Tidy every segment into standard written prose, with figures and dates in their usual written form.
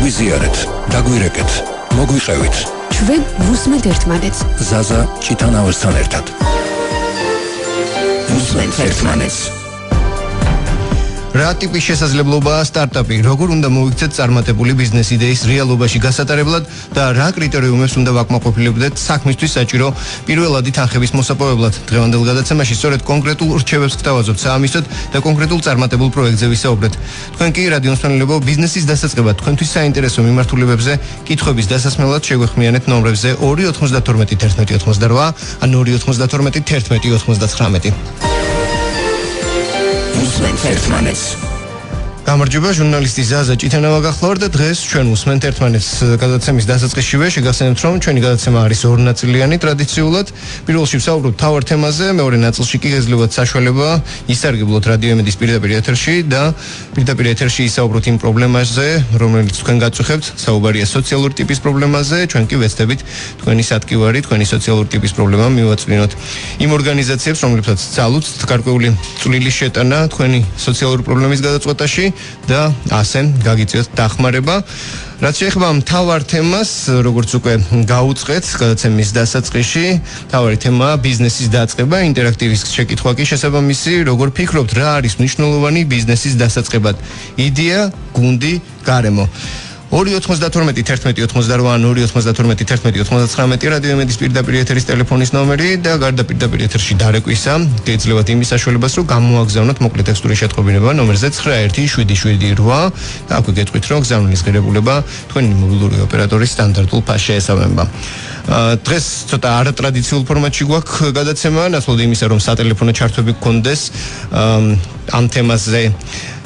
დაგვიზიარეთ, დაგვირეკეთ, მოგვიყევით. ჩვენ ვუსმენთ ერთმანეთს. ზაზა ჭიტანავერსთან ერთად. ვუსმენთ ერთმანეთს. რა ტიპის შესაძლებლობაა სტარტაპი, როგორ უნდა მოიქცეთ წარმატებული ბიზნეს იდეის რეალობაში გასატარებლად და რა კრიტერიუმებს უნდა ვაკმაყოფილებდეთ საქმისთვის საჭირო პირველადი თანხების მოსაპოვებლად. დღევანდელ გადაცემაში სწორედ კონკრეტულ რჩევებს გთავაზობთ საამისოდ და კონკრეტულ წარმატებულ პროექტზე ვისაუბრეთ. თქვენ კი რადიო მსმენელებო ბიზნესის დასაწყებად თქვენთვის საინტერესო მიმართულებებზე კითხვების დასასმელად შეგვეხმიანეთ ნომრებზე 292 11 88 ან 292 11 99. ვუსმენთ ერთმანეთს. გამარჯობა, ჟურნალისტი ზაზა ჭიტანავა გახლავართ და დღეს ჩვენ ვუსმენთ ერთმანეთს გადაცემის დასაწყისშივე შეგახსენებთ, რომ ჩვენი გადაცემა არის ორნაწილიანი ტრადიციულად. პირველში ვსაუბრობთ მთავარ თემაზე, მეორე ნაწილში კი გეძლევათ საშუალება ისარგებლოთ რადიო ემედის პირდაპირ ეთერში და პირდაპირ ეთერში ისაუბროთ იმ პრობლემაზე, რომელიც თქვენ გაწუხებთ, საუბარია სოციალური ტიპის პრობლემაზე, ჩვენ კი ვეცდებით თქვენი სათქივარი, თქვენი სოციალური ტიპის პრობლემა მივაწვინოთ. იმ ორგანიზაციებს, რომლებსაც ძალუძთ გარკვეული წვლილი შეტანა თქვენი სოციალური პრობლემის გადაწყვეტაში და ასე გაგიწევთ დახმარება. რაც შეეხება მთავარ თემას, როგორც უკვე გაუწყეთ გადაცემის დასაწყისში, მთავარი თემაა ბიზნესის დაწყება, ინტერაქტივის შეკითხვა კი შესაბამისი, როგორ ფიქრობთ, რა არის მნიშვნელოვანი ბიზნესის დასაწყებად? იდეა, გუნდი, გარემო. 292 11 88 292 11 99 რადიო ემედის პირდაპირ ეთერის ტელეფონის ნომერი და გარდა პირდაპირ ეთერში დარეკვისა გეძლევათ იმის საშუალებას, რომ გამოაგზავნოთ მოკლე ტექსტური შეტყობინება ნომერზე 917778 და აქვე გეტყვით, რომ გზავნილის ღირებულება თქვენი მობილური ოპერატორის სტანდარტულ ფასს შეესაბამება. დღეს ცოტა არატრადიციულ ფორმატში გვაქვს გადაცემა, ნაცვლად იმისა, რომ სატელეფონო ჩართვები გქონდეს ამ თემაზე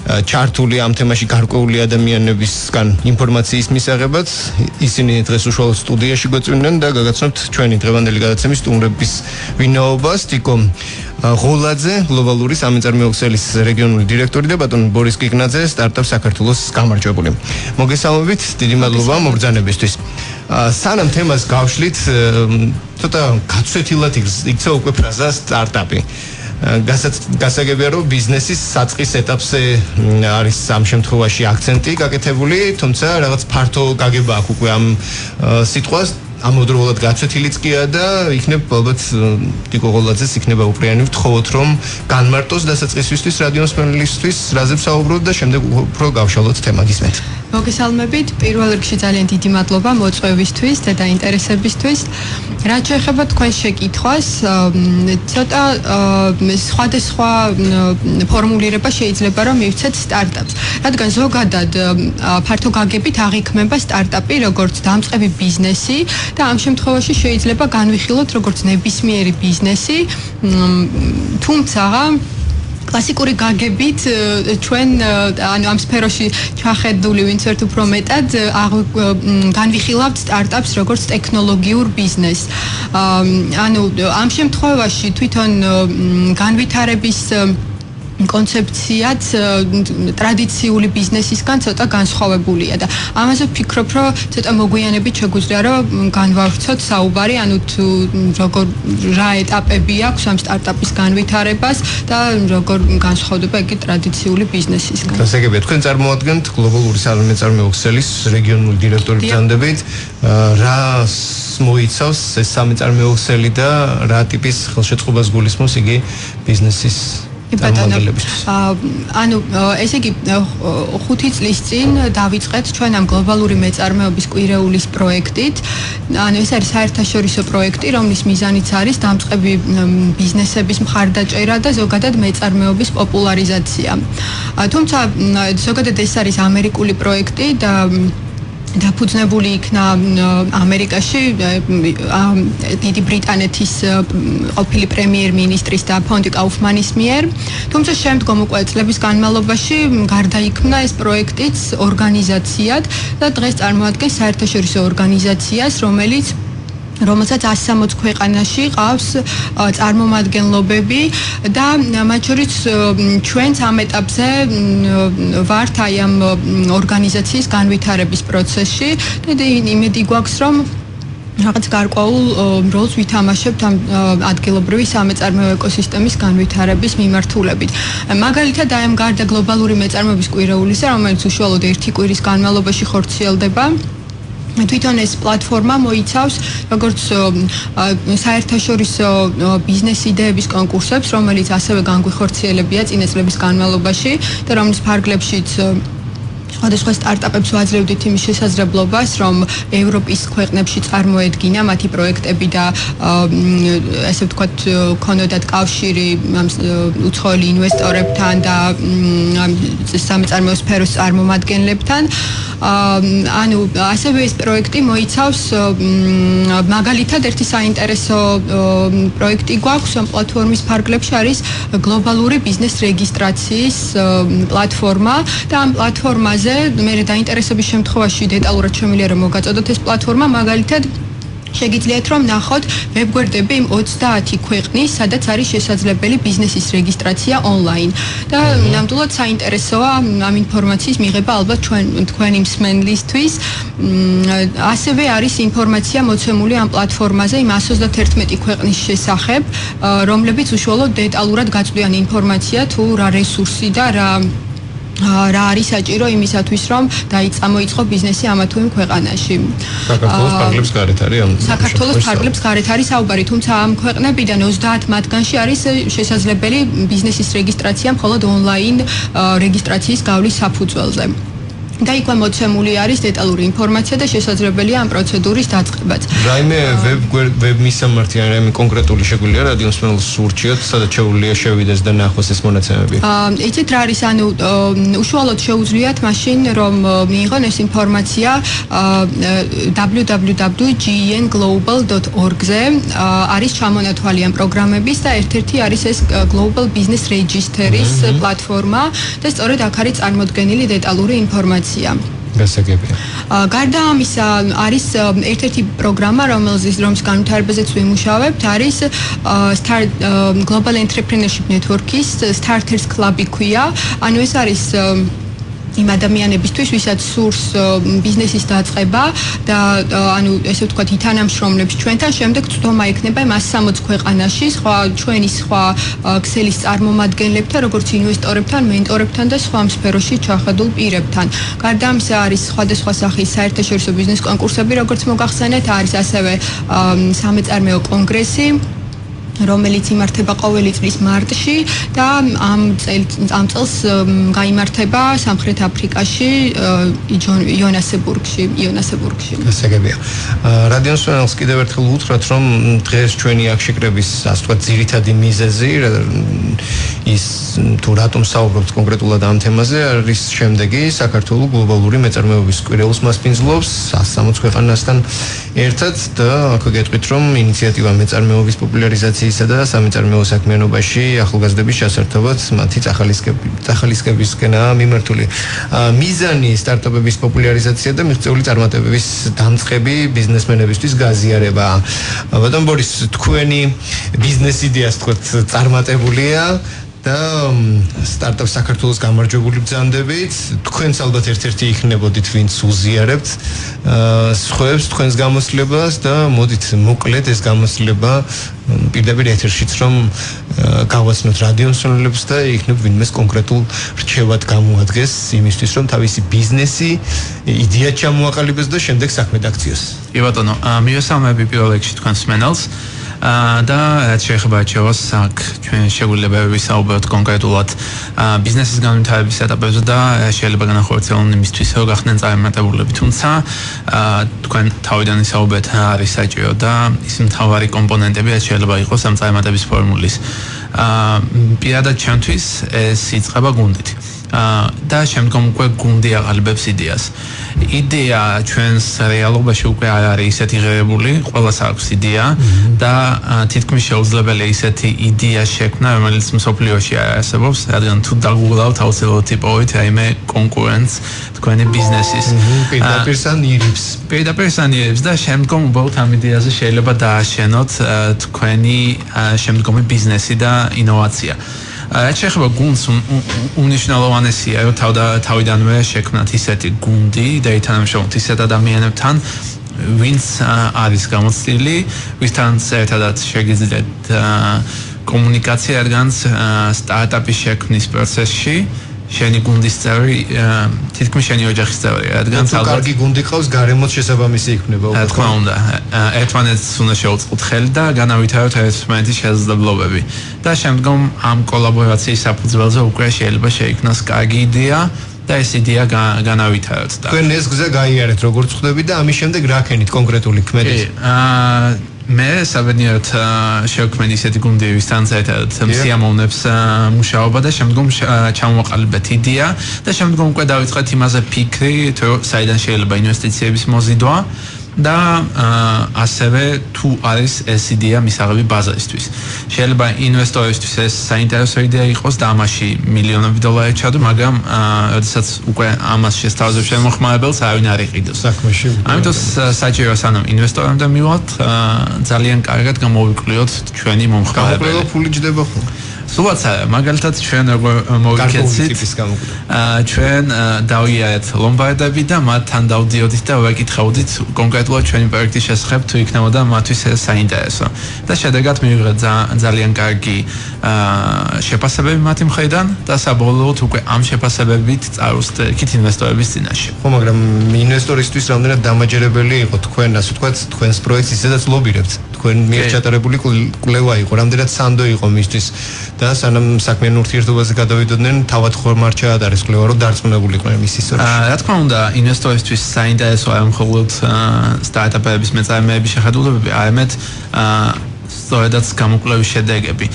ჩართული ამ თემაში გარკვეული ადამიანებისგან ინფორმაციის მისაღებად. ისინი დღეს უშუალოდ სტუდიაში გვეწვინენ და გაგაცნობთ ჩვენი დღევანდელი გადაცემის სტუმრების ვინაობას. ტიკო ღოლაძე, გლობალური სამეწარმეო ქსელის რეგიონული დირექტორი და ბატონ ბორის კიკნაძე, სტარტაპ საქართველოს გამარჯვებული. მოგესალმებით, დიდი მადლობა მობრძანებისთვის. სანამ თემას გავშლით, ცოტა გაცვეთილად იქცა უკვე ფრაზა სტარტაპი. გასაგებია, რომ ბიზნესის საწყის ეტაპზე არის ამ შემთხვევაში აქცენტი გაკეთებული, თუმცა რაღაც ფართო გაგება აქვს უკვე ამ სიტყვას, ამავდროულად გაცვეთილიც კია და იქნებ ალბათ ტიკო ღოლაძეს იქნება უპრიანი ვთხოვოთ, რომ განმარტოს დასაწყისისთვის რადიო მსმენელისთვის რაზე ვსაუბრობთ და შემდეგ უფრო გავშალოთ თემა. გისმენთ. მოგესალმებით, პირველ რიგში ძალიან დიდი მადლობა მოწვევისთვის და დაინტერესებისთვის. რაც შეეხება თქვენ შეკითხვას, ცოტა სხვადასხვა ფორმულირება შეიძლება რომ მივცეთ სტარტაპს, რადგან ზოგადად ფართო გაგებით აღიქმება სტარტაპი როგორც დამწყები ბიზნესი და ამ შემთხვევაში შეიძლება განვიხილოთ როგორც ნებისმიერი ბიზნესი, თუმცა კლასიკური გაგებით ჩვენ ამ სფეროში ჩახედული ვინც ერთ უფრო მეტად განვიხილავთ სტარტაპს როგორც ტექნოლოგიურ ბიზნესს. ამ შემთხვევაში თვითონ განვითარების კონცეფციაც ტრადიციული ბიზნესისგან ცოტა განსხვავებულია და ამაზე ვფიქრობ, რომ ცოტა მოგვიანებით შეგვიძლია რომ განვავრცოთ საუბარი, თუ რა ეტაპები აქვს ამ სტარტაპის განვითარებას და როგორ განსხვავდება იგი ტრადიციული ბიზნესისგან. გასაგებია, თქვენ წარმოადგენთ გლობალური სამეწარმეო ქსელის რეგიონული დირექტორი ბრძანდებით, რა მოიცავს ეს სამეწარმეო ქსელი და რა ტიპის ხელშეწყობას გულისხმობს იგი ბიზნესის ესე იგი 5 წლის წინ დავიწყეთ ჩვენ ამ გლობალური მეწარმეობის კვირეულის პროექტით. ეს არის საერთაშორისო პროექტი, რომლის მიზანიც არის დამწყები ბიზნესების მხარდაჭერა და ზოგადად მეწარმეობის პოპულარიზაცია. თუმცა ზოგადად ეს არის ამერიკული პროექტი და დაფუძნებული იქნა ამერიკაში დიდი ბრიტანეთის ყოფილი პრემიერ-მინისტრის და ფონდი კაუფმანის მიერ. თუმცა შემდგომ უკვე წლების განმავლობაში გარდაიქმნა ეს პროექტიც ორგანიზაციად და დღეს წარმოადგენს საერთაშორისო ორგანიზაციას, რომელსაც 160 ქვეყანაში ყავს წარმომადგენლობები და მათ შორის ჩვენც ამ ეტაპზე ვართ ამ ორგანიზაციის განვითარების პროცესში და იმედი გვაქვს, რომ რაღაც გარკვეულ როლს ვითამაშებთ ამ ადგილობრივი სამეწარმეო ეკოსისტემის განვითარების მიმართულებით. მაგალითად, აი ამ გარდა გლობალური მეწარმეობის კვირეულისა, რომელიც უშუალოდ 1 კვირის განმავლობაში ხორციელდება, თვითონ ეს პლატფორმა მოიცავს როგორც საერთაშორისო ბიზნეს იდეების კონკურსებს, რომელიც ასევე განგვიხორციელებია წინა წლების განმავლობაში და რომლის ფარგლებშიც სხვადასხვა სტარტაპებს ვაძლევდით იმის შესაძლებლობას, რომ ევროპის ქვეყნებში წარმოედგინა მათი პროექტები და ესე ვთქვათ, ქონოდათ კავშირი უცხოელი ინვესტორებთან და სამეწარმეო სფეროს წარმომადგენლებთან. ანუ ასევე ეს პროექტი მოიცავს მაგალითად ერთი საინტერესო პროექტი გვაქვს ამ პლატფორმის ფარგლებში არის გლობალური ბიზნეს რეგისტრაციის პლატფორმა და ამ პლატფორმაზე მე დაინტერესების შემთხვევაში დეტალურად შემიძლია რომ მოგაწოდოთ ეს პლატფორმა მაგალითად შეგიძლიათ რომ ნახოთ ვებგვერდები იმ 30 ქვეყნის, სადაც არის შესაძლებელი ბიზნესის რეგისტრაცია ონლაინ. და ნამდვილად საინტერესოა ამ ინფორმაციის მიღება ალბათ თქვენი მსმენლისთვის. ასევე არის ინფორმაცია მოცემული ამ პლატფორმაზე იმ 131 ქვეყნის შესახებ, რომლებიც უშუალოდ დეტალურად გაწვდიან ინფორმაცია თუ რა რესურსი და რა არის საჭირო იმისათვის რომ დაიწყო ბიზნესი ამა თუ იმ ქვეყანაში. საქართველოს ფარგლებს გარეთ არის ამ საქართველოს ფარგლებს გარეთ არის საუბარი, თუმცა ამ ქვეყნებიდან 30 მათგანში არის შესაძლებელი ბიზნესის რეგისტრაცია მხოლოდ ონლაინ რეგისტრაციის გავლის საფუძველზე. და იქვე მოცემული არის დეტალური ინფორმაცია და შესაძლებელია ამ პროცედურის დაწყებაც. რაიმე ვებ მისამართი ან რაიმე კონკრეტული შეგვიძლია რადიო მსმენელს სურჩიოთ, სადაც შეუძლია შევიდეს და ნახოს ეს მონაცემები. იცით რა არის, ანუ უშუალოდ შეუძლიათ მაშინ რომ მიიღონ ეს ინფორმაცია www.genglobal.org-ზე არის ჩამონათვალი ამ პროგრამების და ერთ-ერთი არის ეს Global Business Register-ის პლატფორმა და სწორედ აქ არის წარმოდგენილი დეტალური ინფორმაცია. გასაგებია. გარდა ამისა არის ერთ-ერთი პროგრამა, რომელზეც განვითარებაზეც ვიმუშავებთ, არის Global Entrepreneurship Network-ის Starters Club-ი ქვია. ანუ ეს არის იმ ადამიანებისთვის, ვისაც სურს ბიზნესის დაწყება და ანუ ესე ვთქვათ, ითანამშრომლებს ჩვენთან, შემდეგ წვდომა ექნება 160 ქვეყანაში, ჩვენი სხვა ქსელის წარმომადგენლებთან, როგორც ინვესტორებთან, მენტორებთან და სხვა სფეროში ჩახედულ პირებთან. გარდა ამისა არის სხვადასხვა სახის საერთაშორისო ბიზნეს კონკურსები, როგორც მოგახსენეთ, არის ასევე სამეწარმეო კონგრესი, რომელიც იმართება ყოველი წლის მარტში და ამ წელს გაიმართება სამხრეთ აფრიკაში იონასებურგში. გასაგებია. რადიო მსმენელს კიდევ ერთხელ უთხრათ, რომ დღეს ჩვენი აქ შეკრების ასე ვთქვათ ძირითადი მიზეზი ის თუ რატომ საუბრობთ კონკრეტულად ამ თემაზე არის შემდეგი: საქართველოს გლობალური მეწარმეობის კვირეულს მასპინძლობს 160 ქვეყანასთან ერთად და აქ გეტყვით, რომ ინიციატივა მეწარმეობის პოპულარიზაციისა და სამეწარმეო საქმიანობაში ახალგაზრდების ჩასართობად მათი წახალისკებისკენაა მიმართული. მიზანი სტარტაპების პოპულარიზაცია და მიღწეული წარმატებების დამწყები ბიზნესმენებისთვის გაზიარება. ბატონ ბორის, თქვენი ბიზნეს იდეა თქვათ წარმატებულია და სტარტაპ საქართველოს გამარჯვებული ბრძანდებით, თქვენც ალბათ ერთ-ერთი იქნებოდით, ვინც უზიარებთ სხვებს თქვენს გამოცდილებას და მოდით მოკლედ ეს გამოცდილება პირდაპირ ეთერშიც რომ გავაცნოთ რადიო მსმენელებს და იქნებ ვინმეს კონკრეტულ რჩევად გამოადგეს იმისთვის რომ თავისი ბიზნესი იდეა ჩამოაყალიბოს და შემდეგ საქმე დაქციოს. კი ბატონო, მივესალმები პირველ რიგში თქვენს მსმენელს. და რაც შეეხება ჩევას აქ ჩვენ შეგვიძლია ვისაუბროთ კონკრეტულად ბიზნესის განვითარების ეტაპებზე და შეიძლება განახორციელონ იმისთვის რომ გახდნენ წარმატებულები, თუმცა თქვენ თავიდან ისაუბრეთ რა არის საჭირო და ის მთავარი კომპონენტები რაც შეიძლება იყოს ამ წარმატების ფორმულის. პირადად ჩემთვის ეს იწყება გუნდით. და შემდგომ უკვე გუნდი აყალიბებს იდეას. იდეა ჩვენს რეალობაში უკვე არ არის ისეთი ღირებული, ყველას აქვს იდეა და თითქმის შეუძლებელია ისეთი იდეა შექმნა, რომელიც მსოფლიოში არ არსებობს, რადგან თუ დაგუგლავთ აუცილებლად ტიპოვით რაიმე კონკურენტს თქვენი ბიზნესის. პირდაპირ სანიერებს და შემდგომ უბრალოდ ამ იდეაზე შეიძლება დააშენოთ თქვენი შემდგომი ბიზნესი და ინოვაცია. რაც შეეხება გუნდს, უმნიშვნელოვანესია რომ თავიდანვე შექმნათ ისეთი გუნდი და ითანამშრომლოთ ისეთ ადამიანებთან, ვინც არის გამოცდილი, ვისთან ერთადაც შეგიძლიათ კომუნიკაცია, რადგან სტარტაპის შექმნის პროცესში შენი გუნდის წევრი თითქმის შენი ოჯახის წევრი, რადგან ალბათ კარგი გუნდი ყავს, გარემოც შესაბამისი იქნება უკვე. თქმა უნდა, ერთმანეთს უნდა შევწყოთ ხელი და განავითაროთ ერთმანეთის შესაძლებლობები. და შემდგომ ამ კოლაბორაციის საფუძველზე უკვე შეიძლება შეიქმნას კარგი იდეა და ეს იდეა განავითაროთ. თქვენ ეს გზა გაიარეთ, როგორც ხვდებით და ამის შემდეგ რა ქენით კონკრეტული ქმედით? მე საბედნიეროდ შევქმნი ისეთი გუნდი, ვისთან ერთად სიამოვნებს მუშაობა და შემდგომ ჩამოვაყალიბეთ იდეა და შემდგომ უკვე დავიწყეთ იმაზე ფიქრი, თუ საიდან შეიძლება ინვესტიციების მოზიდვა და ასევე თუ არის ეს იდეა მისაღები ბაზარისთვის. შეიძლება ინვესტორისთვის ეს საინტერესო იდეა იყოს და ამაში მილიონები დოლარი ჩადო, მაგრამ როდესაც უკვე ამას შესთავაზებს შემოხმარებელს, არავინ არ იყიდოს საქმეში. ამიტომ საჭიროა სანამ ინვესტორებთან მივალთ, ძალიან კარგად გამოვიკვლიოთ ჩვენი მომხმარებელი. გამოკლება ფული ჯდება ხო? სულაც მაგალითად ჩვენ როგორ მოვიქცეთ ჩვენ დავიარეთ ლომბარდები და მათთან დავდიოდით და ვეკითხავდით კონკრეტულად ჩვენი პროექტის შესახებ თუ იქნებოდა მათთვის საინტერესო და შედეგად მივიღეთ ძალიან კარგი შეფასებები მათი მხრიდან და საბოლოოდ უკვე ამ შეფასებებით წარუსდით ინვესტორების წინაშე. ხო, მაგრამ ინვესტორისთვის რამდენად დამაჯერებელი იყო თქვენ, ასე ვთქვათ, თქვენს პროექტს ისედაც ლობირებთ. თქვენ მიერ ჩატარებული კვლევა იყო, რამდენად სანდო იყო მისთვის და სანამ საქმიან ურთიერთობაზე გადავიდოდნენ, თავად ხომ არ ჩაატარეს კვლევა, რომ დარწმუნებულიყვნენ მის ისტორიაში. რა თქმა უნდა, ინვესტორისთვის საინტერესო არ მხოლოდ სტარტაპების მეწარმეების შეხედულებები, არამედ სწორედაც გამოკვლევის შედეგები.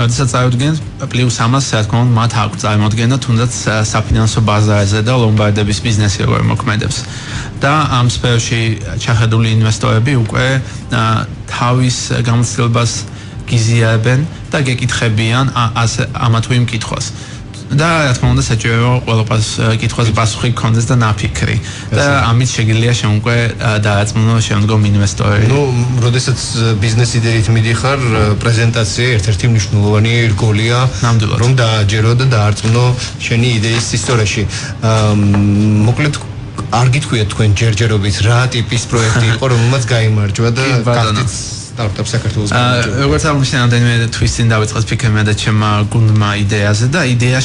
როდესაც წავიდგენთ პლუს ამას, რა თქმა უნდა, მათ აქვს წარმოადგენა თუნდაც საფინანსო ბაზარზე და ლომბარდების ბიზნესი როგორ მოქმედებს. და ამ სფეროში ჩახედული ინვესტორები უკვე თავის გამოცდილებას გიზიარებენ და გეკითხებიან ამა თუ იმ კითხვას. და რა თქმა უნდა საჭირო ყველაფერს კითხვას პასუხი გქონდეს და ნაფიქრი. და ამით შეგიძლია შენ უკვე დააწმუნო შემდგომ ინვესტორები. ნუ, როდესაც ბიზნეს იდეით მიდიხარ, პრეზენტაცია ერთ-ერთი მნიშვნელოვანი რგოლია, რომ დააჯერო და დაარწმუნო შენი იდეის ისტორიაში. მოკლედ არ გითქვიათ თქვენ ჯერჯერობით რა ტიპის პროექტი იყო, რომელმაც გაიმარჯვა და გახდით სტარტაპ საქართველოს. როგორც აღმოჩნდა, რამდენიმე თვის წინ დავიწყეთ ფიქრმა და ჩემმა გუნდმა იდეაზე და იდეა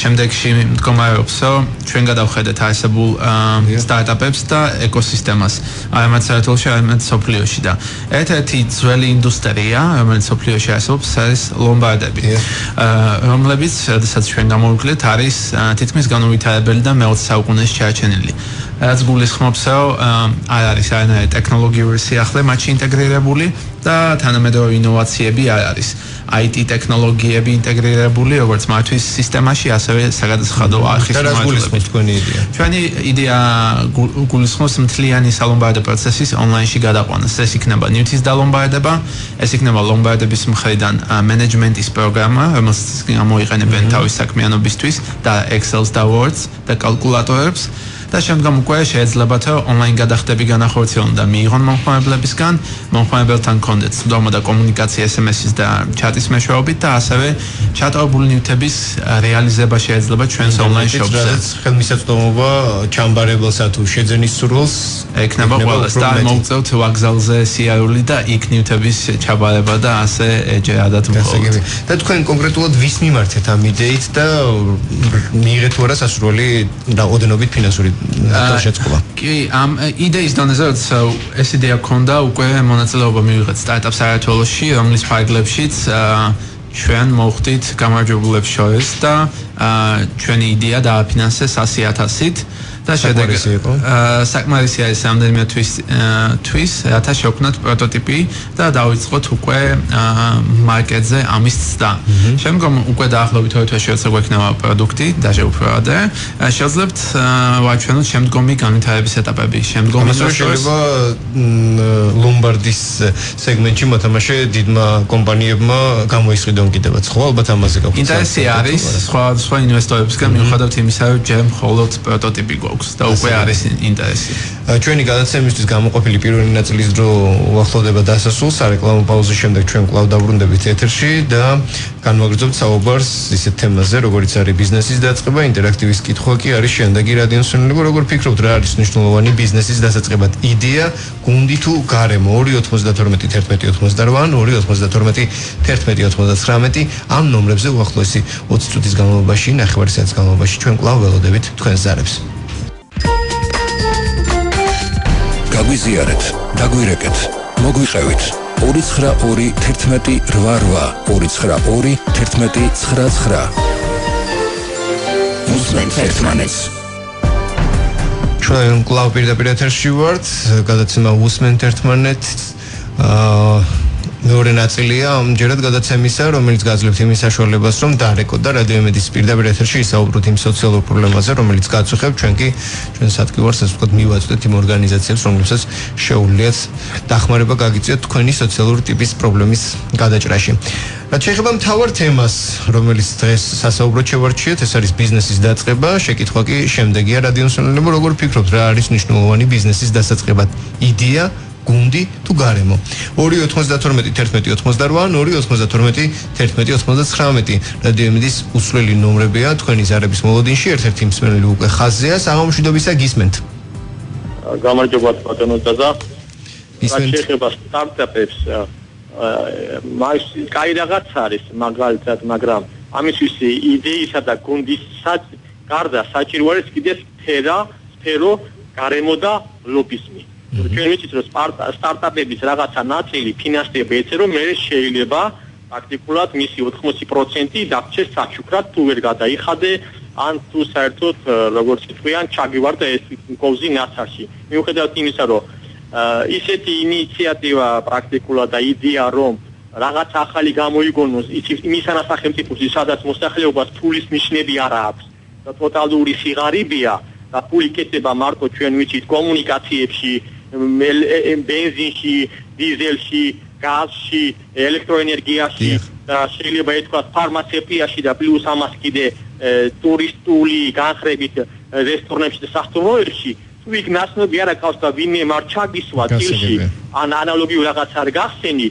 შემდეგში მდგომარეობს, რომ ჩვენ გადავხედეთ არსებულ სტარტაპებს და ეკოსისტემას, არამედ საქართველოში, არამედ სოფლიოში და ერთ-ერთი ძველი ინდუსტრია, რომელიც სოფლიოში არსებობს, არის ლომბარდები, რომლებიც, როდესაც ჩვენ გამოვიკვლიეთ, არის თითქმის განუვითარებელი და მე-20 საუკუნეში ჩაჩენილი. რაც გულისხმობს, რომ არ არის არანაირი ტექნოლოგიური სიახლე მათში ინტეგრირებული და თანამედროვე ინოვაციები არ არის. IT ტექნოლოგიები ინტეგრირებული როგორც მართვის სისტემაში, ასევე საგადასახადო არხის მართლობებით. თქვენი იდეა. ჩვენი იდეა გულისხმობს მთლიანი სალომბარდო პროცესის ონლაინში გადაყვანას. ეს იქნება ნივთის დალომბარდება, ეს იქნება ლომბარდების მხრიდან მენეჯმენტის პროგრამა, რომელსაც გამოიყენებენ თავის საქმიანობისთვის და Excel-ს და Word-ს და კალკულატორებს. და შემდგომ უკვე შეეძლებათ ონლაინ გადახდები განახორციელონ და მიიღონ მომხმარებლებისგან, მომხმარებელთან კონდეთ სვდომა და კომუნიკაცია SMS-ის და ჩატის მეშვეობით და ასევე ჩატარებული ნივთების რეალიზება შეეძლება ჩვენს ონლაინ შოპზე. რაც ხელმისაწვდომობა ჩამბარებელსა თუ შეძენის სურვილს ექნება ყველას და მოგწევთ ვაგზალზე სიარული და იქ ნივთების ჩაბარება და ასე ეჯერადათ მხოლოდ. და თქვენ კონკრეტულად ვის მიმართეთ ამ იდეით და მიიღეთ თუ არა სასურველი რაოდენობით ფინანსური შეწყობა. კი, ამ იდეის დონეზე ეს იდეა გქონდა, უკვე მონაწილეობა მივიღეთ სტარტაპ საქართველოში, რომლის ფარგლებშიც ჩვენ მოვხდით გამარჯვებულებს შორის და ჩვენი იდეა დააფინანსეს 100,000-ით და შედეგი საკმარისი არის რამდენიმე თვის, რათა შევქმნათ პროტოტიპი და დავიწყოთ უკვე მარკეტზე ამის ცდა. შემდგომ უკვე დაახლოებით 2 თვეში როცა გვექნება პროდუქტი, დაჟე უფრო ადრე, შევძლებთ ვაჩვენოთ შემდგომი განვითარების ეტაპები. შემდგომი შეიძლება ლომბარდის სეგმენტში მოთამაშე დიდმა კომპანიებმა გამოისყიდონ კიდევაც, ხო, ალბათ ამაზე გაგვიცხადოთ. ინტერესი არის სხვა ინვესტორებისგან, მიუხედავად იმისა, რომ ჯერ მხოლოდ პროტოტიპი გვაქვს. აქვს და უკვე არის ინტერესი. ჩვენი გადაცემისთვის გამოყოფილი პირველი ნაწილის დრო უახლოვდება დასასრულს, სარეკლამო პაუზის შემდეგ ჩვენ კვლავ დაბრუნდებით ეთერში და განვაგრძობთ საუბარს ისეთ თემაზე, როგორიც არის ბიზნესის დაწყება, ინტერაქტივის კითხვა კი არის შემდეგი რადიოსმენელებო, როგორ ფიქრობთ, რა არის მნიშვნელოვანი ბიზნესის დასაწყებად? იდეა, გუნდი თუ გარემო? 2.92.11.88 2.92.11.99 ამ ნომრებზე უახლოესი 20 წუთის განმავლობაში, ნახევარი საათის განმავლობაში ჩვენ კვლავ ველოდებით თქვენს ზარებს. გაგვიზიარეთ, დაგვირეკეთ, მოგვიყევით 292 11 88 292 11 99 უსმენთ ერთმანეთს. ჩვენ კვლავ პირდაპირ ეთერში ვართ, გადაცემა უსმენთ ერთმანეთს. მეორე ნაწილია ამჯერად გადაცემისა, რომელიც გაძლევთ იმის საშუალებას, რომ დარეკოთ და რადიო იმედის პირდაპირ ეთერში ისაუბროთ იმ სოციალურ პრობლემაზე, რომელიც გაწუხებთ, ჩვენ კი ჩვენს აქტივარს ასე ვთქვათ მივაწვდეთ იმ ორგანიზაციებს, რომლებსაც შეუძლიათ დახმარება გაგიწიოთ თქვენი სოციალური ტიპის პრობლემის გადაჭრაში. რაც შეეხება მთავარ თემას, რომელიც დღეს სასაუბრო შევარჩიეთ, ეს არის ბიზნესის დაწყება. შეკითხვა კი შემდეგია რადიოსმენელებო, როგორ ფიქრობთ, რა არის მნიშვნელოვანი ბიზნესის დასაწყებად? იდეა, გუნდი თუ გარემო? 2.92.11.88 2.92.11.99 რადიო იმედის უსვლელი ნომრებია თქვენი ზარების მოლოდინში. ერთ-ერთი მსმენელი უკვე ხაზზეა. საღამომშვიდობისა, გისმენთ. გამარჯობა ბატონო დაზა. გისმენთ. შეიძლება სტარტაპებს მას კაი რაღაც არის მაგალითად, მაგრამ ამისთვის იდეისა და გუნდის გარდა საჭირო არის კიდე სფერო, გარემო და ლობიზმი. ჩვენ ვიცით რომ სტარტაპების რაღაცა ნაწილი ფინანსდება ეცე რომ მე შეიძლება პრაქტიკულად მისი 80% დაგჭეს საჩუქრად თუ ვერ გადაიხადე ან თუ საერთოდ როგორც თქვიან ჩაგივარდა ეს კოვზი ნაცარში. მიუხედავად იმისა რომ ისეთი ინიციატივა პრაქტიკულად და იდეა რომ რაღაც ახალი გამოიგონოს იმისანა სახელმწიფოში სადაც მოსახლეობას ფულის ნიშნები არ აქვს და ტოტალური სიღარიბეა და ფული კეთება მარტო ჩვენ ვიცით კომუნიკაციებში, ბენზინში, დიზელში, გაზში, ელექტროენერგიაში და შეიძლება ითქვას ფარმაცევტიაში და პლუს ამას კიდე ტურისტული განხრებით რესტორნებში და სასტუმროებში თუ იქ ნაცნობი არ აქვს და ვინმე არ ჩაგისვა წილში ან ანალოგიურ რაღაც არ გახსენი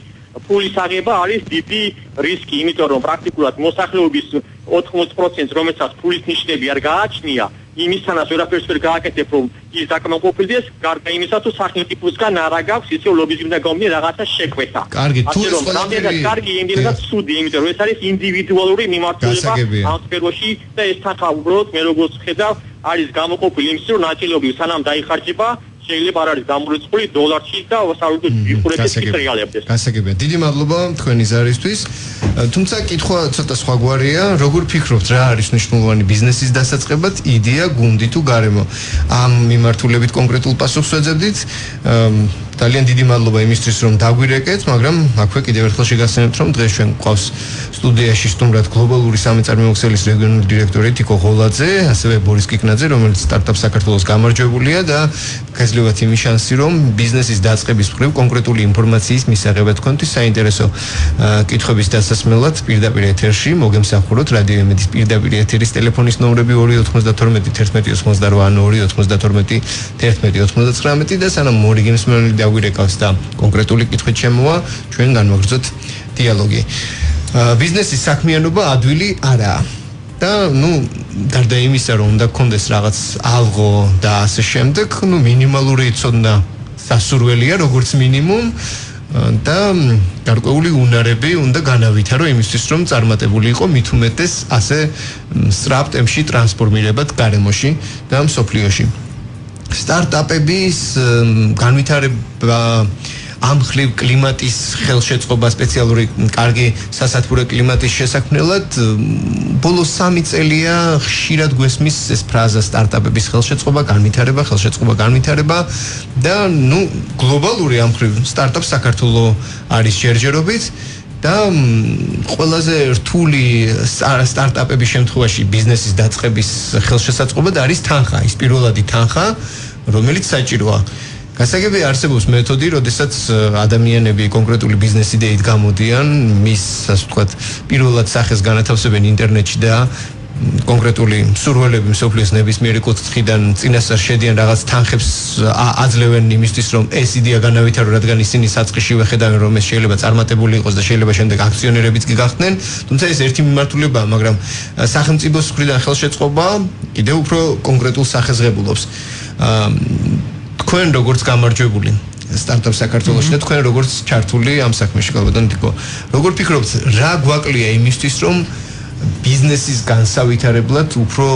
ფულის აღება არის დიდი რისკი, იმიტომ რომ პრაქტიკულად მოსახლეობის 80%-ს რომელსაც ფულის ნიშნები არ გააჩნია იმისთანაც ვერაფერს ვერ გააკეთებ რომ ის დაკმაყოფილდეს, გარდა იმისა თუ სახელმწიფოსგან არა გაქვს ისე ლობიზმიდან გამომდინარე რაღაცა შეკვეთა. კარგი, თუ ეს ყველაფერი კარგი, იმდენად ცუდი, იმიტომ რომ ეს არის ინდივიდუალური მიმართულება ამ სფეროში და ეს თანხა უბრალოდ მე როგორც ხედავ არის გამოყოფილი იმის რომ ნაწილობრივ სანამ დაიხარჯება შეიძლება არ არის გამორიცხული დოლარში და საერთოდ ვიხურებდეს ის რეალობდეს. გასაგებია. დიდი მადლობა თქვენი ზარისთვის. თუმცა კითხვა ცოტა სხვაგვარია, როგორ ფიქრობთ, რა არის მნიშვნელოვანი ბიზნესის დასაწყებად? იდეა, გუნდი თუ გარემო? ამ მიმართულებით კონკრეტულ პასუხს ვეძებდით. ძალიან დიდი მადლობა იმისთვის, რომ დაგვირეკეთ, მაგრამ აქვე კიდევ ერთხელ შეგახსენებთ, რომ დღეს ჩვენ გვყავს სტუდიაში სტუმრად გლობალური სამეწარმოქმედების რეგიონული დირექტორი თიკო ღოლაძე, ასევე ბორის კიკნაძე, რომელიც სტარტაპ საქართველოს გამარჯვებულია და გაძლევათ იმის შანსი, რომ ბიზნესის დაწყების მხრივ კონკრეტული ინფორმაციის მისაღებად თქვენთვის საინტერესო კითხვების დასასმელად პირდაპირ ეთერში მოგემსახუროთ რადიო იმედის პირდაპირ ეთერის ტელეფონის ნომრები 292 11 88 292 და სანამ მორიგენს მენელი დაგვირეკავს და კონკრეტული კითხვით შემოვა, ჩვენ განვაგრძოთ დიალოგი. ბიზნესის საქმიანობა ადვილი არაა. და გარდა იმისა რომ უნდა გქონდეს რაღაც ალღო და ასე შემდეგ, მინიმალური ცოდნა სასურველია როგორც მინიმუმ და გარკვეული უნარები უნდა განავითარო იმისთვის რომ წარმატებული იყო მით უმეტეს ასე სწრაფ ტემპში ტრანსფორმირებად გარემოში და მსოფლიოში. სტარტაპების განვითარება ამ ხრივ კლიმატის ხელშეწყობა სპეციალური კარგი სასათბურე კლიმატის შესაქმნელად ბოლო 3 წელია ხშირად გვესმის ეს ფრაზა სტარტაპების ხელშეწყობა, განვითარება და გლობალური ამ ხრივ სტარტაპ საქართველოს არის ჯერჯერობით და ყველაზე რთული სტარტაპების შემთხვევაში ბიზნესის დაწყების ხელშესაწყობად არის თანხა, ის პირველადი თანხა, რომელიც საჭიროა. გასაგებია არსებობს მეთოდი, როდესაც ადამიანები კონკრეტული ბიზნეს იდეით გამოდიან, მის ასე ვთქვათ, პირველად სახეს განათავსებენ ინტერნეტში და კონკრეტული სურვილები მსოფლიოს ნებისმიერი კუთხიდან წინასწარ შედიან რაღაც თანხებს აძლევენ იმისთვის რომ ეს იდეა განავითარო რადგან ისინი საწყისშივე ხედავენ რომ ეს შეიძლება წარმატებული იყოს და შეიძლება შემდეგ აქციონერებიც კი გახდნენ თუმცა ეს ერთი მიმართულებაა მაგრამ სახელმწიფოს მხრიდან ხელშეწყობა კიდევ უფრო კონკრეტულ სახეზღებულობს თქვენ როგორც გამარჯვებული სტარტაპ საქართველოში და თქვენ როგორც ჩართული ამ საქმეში გალბატონ დიკო როგორ ფიქრობთ რა გვაკლია იმისთვის რომ ბიზნესის განსავითარებლად უფრო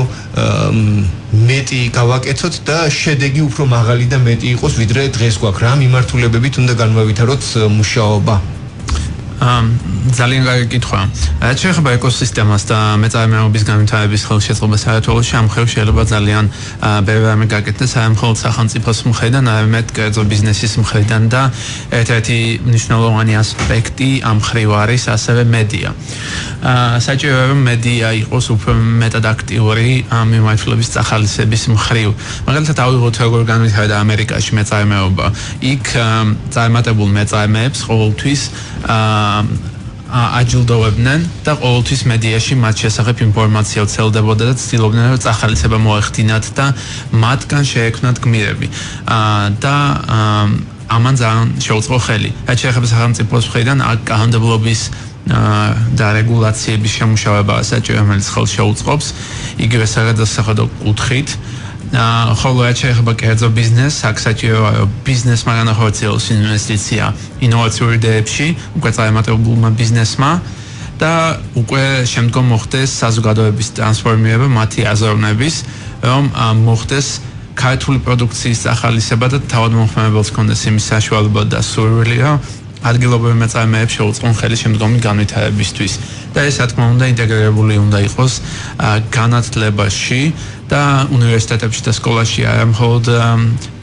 მეტი გავაკეთოთ და შედეგი უფრო მაღალი და მეტი იყოს ვიდრე დღეს გვაქვს რა მიმართულებებით უნდა განვავითაროთ მუშაობა ძალიან კარგი კითხვა. რაც შეეხება ეკოსისტემას და მეწარმეობის განვითარების ხელშეწყობას საქართველოში, ამ ხევში შეიძლება ძალიან ბევრი რამე გაკეთდეს, არ მხოლოდ სახელმწიფოს მხრიდან, არამედ კერძო ბიზნესის მხრიდან და ერთ-ერთი მნიშვნელოვანი ასპექტი ამ ხრივ არის ასევე მედია. საჭიროა რომ მედია იყოს უფრო მეტად აქტიური მიმართულების წახალისების მხრივ. მაგალითად, ავიღოთ როგორ განვითარდა ამერიკაში მეწარმეობა. იქ წარმატებულ მეწარმეებს ყოველთვის აჯილდოვებდნენ და ყოველთვის მედიაში მათ შესახებ ინფორმაცია ვრცელდებოდა და ცდილობდნენ რომ წახალისება მოეხდინათ და მათგან შეექმნათ გმირები და ამან ძალიან შეუწყო ხელი. რაც შეეხება სახელმწიფოს მხრიდან კანონმდებლობის და რეგულაციების შემუშავება საჭირო რომელიც ხელს შეუწყობს იგივე საგადასახადო კუთხით ხოლო რაც შეეხება კერძო ბიზნესს, აქ საჭიროა რომ ბიზნესმა განახორციელოს ინვესტიცია ინოვაციურ იდეებში, უკვე წარმატებულმა ბიზნესმა და უკვე შემდგომ მოხდეს საზოგადოების ტრანსფორმირება მათი აზროვნების, რომ მოხდეს ქართული პროდუქციის ახალისება და თავადმომხმარებელს კონდეს იმის საშუალება და სურვილი, რომ ადგილობრივ მეწარმეებს შეუწყონ ხელი შემდგომი განვითარებისთვის. და ეს რა თქმა უნდა ინტეგრირებული უნდა იყოს განათლებაში და უნივერსიტეტებში და სკოლაში არა მხოლოდ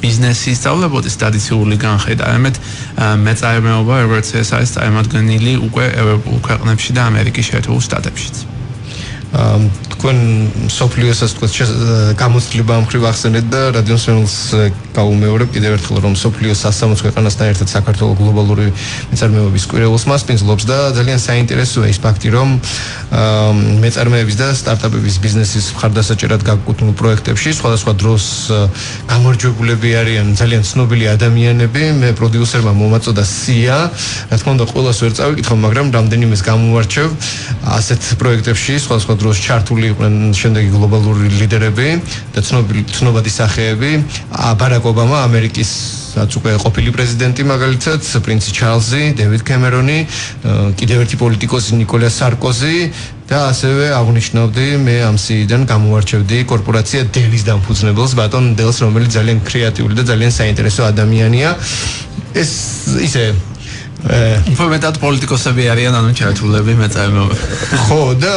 ბიზნესის სწავლებოდეს ტრადიციული განხრით, არამედ მეწარმეობა, როგორც ეს არის წარმოადგენილი უკვე ევროპულ ქვეყნებში და ამერიკის შეერთებულ შტატებშიც. თქვენ სოფლიოსაც თქვენ გამოცდილება ამ ხრივ ახსენეთ და რადიოს სეულს გაუმეორებ კიდევ ერთხელ რომ სოფლიოს 160 ქვეყანასთან ერთად საქართველოს გლობალური მეწარმეობის კვირეულს მასპინძლობს და ძალიან საინტერესოა ის ფაქტი რომ მეწარმეების და სტარტაპების ბიზნესის მხარდასაჭერად გაკუთვნილ პროექტებში სხვადასხვა დროს გამარჯვებულები არიან ძალიან ცნობილი ადამიანები მე პროდიუსერმა მომაწოდა სია რა თქმა უნდა ყველას ვერ წავიკითხავ მაგრამ რამდენიმეს გამოვარჩევ ასეთ პროექტებში სხვადასხვა დროს ჩართული იყვნენ შემდეგი გლობალური ლიდერები და ცნობადი სახეები ბარაკ ობამა ამერიკის უკვე ყოფილი პრეზიდენტი მაგალითად პრინცი ჩარლზი დევიდ კემერონი კიდევ ერთი პოლიტიკოსი ნიკოლას სარკოზი და ასევე აღნიშნავდი მე ამ სიიდან გამოვარჩევდი კორპორაცია დელის დამფუძნებელს ბატონ დელს რომელიც ძალიან კრეატიული და ძალიან საინტერესო ადამიანია ეს ისე უფრო მეტად პოლიტიკოსები არიან ანუ ჩართულები მეწარმეობებში. ხო და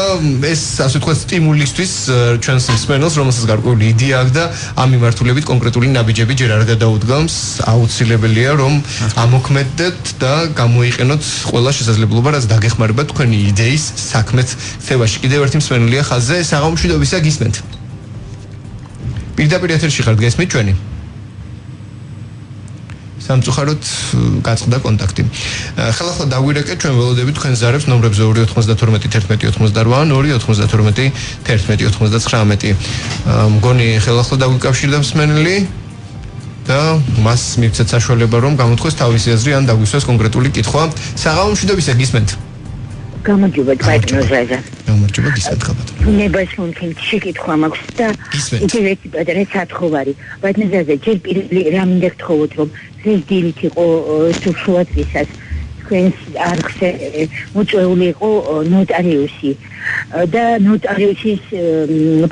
ეს ასე ვთქვათ სტიმულისთვის ჩვენს მსმენელს რომელსაც გარკვეული იდეა აქვს და ამ მიმართულებით კონკრეტული ნაბიჯები ჯერ არ გადაუდგამს აუცილებელია რომ ამოქმედდეთ და გამოიყენოთ ყველა შესაძლებლობა რაც დაგეხმარება თქვენი იდეის საქმეთ ხევაში კიდევ ერთი მსმენელია ხაზზე საღამომშვიდობისა გისმენთ პირდაპირ ეთერში ხართ გესმით ჩვენი სამწუხაროდ გაწყდა კონტაქტი. ხელახლა დაგვირეკეთ ჩვენ ველოდებით თქვენ ზარებს ნომრებზე 292-11-92-11-11-99 მგონი ხელახლა დაგვიკავშირდა მსმენელი და მას მივცეთ საშუალება რომ გამოთქვეს თავისი აზრი ან დაგვისვეს კონკრეტული კითხვა. საღამომშვიდობისა გისმენთ. გამარჯობა ბატონო ზაზა. გამარჯობა გისმენთ ხალხო. ნებას მომქენ შეკითხვა მაქვს და კიდევ ერთი პატარა სათხოვარი. ბატონო ზაზა ჯერ პირველი რა მინდა გთხოვოთ რომ ეს დილით იყო სულშუათვისას თქვენს არხზე მოწვეული იყო ნოტარიუსი და ნოტარიუსის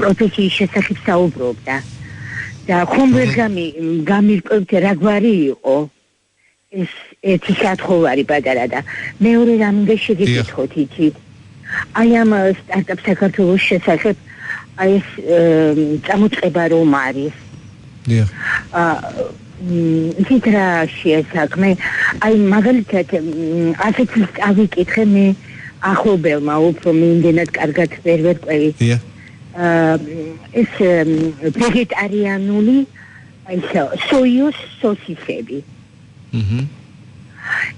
პროფესიის შესახებ საუბრობდა და ხომ ვერ გამირკვევთ რა გვარი იყო ეს ერთი სათხოვარი პატარა და მეორე რა მინდა შეგეკითხოთ იცით აი ამ სტარტაპ საქართველოს შესახებ აი ეს წამოწყება რომ არის ვიდრა შეესაქმე აი მაგალითად ასეთ ავიკითხე მე ახლობელმა უფრო მიმდენად კარგად ვერ ვერკვევი ეს ვეგეტარიანული აი სოიოს სოსისები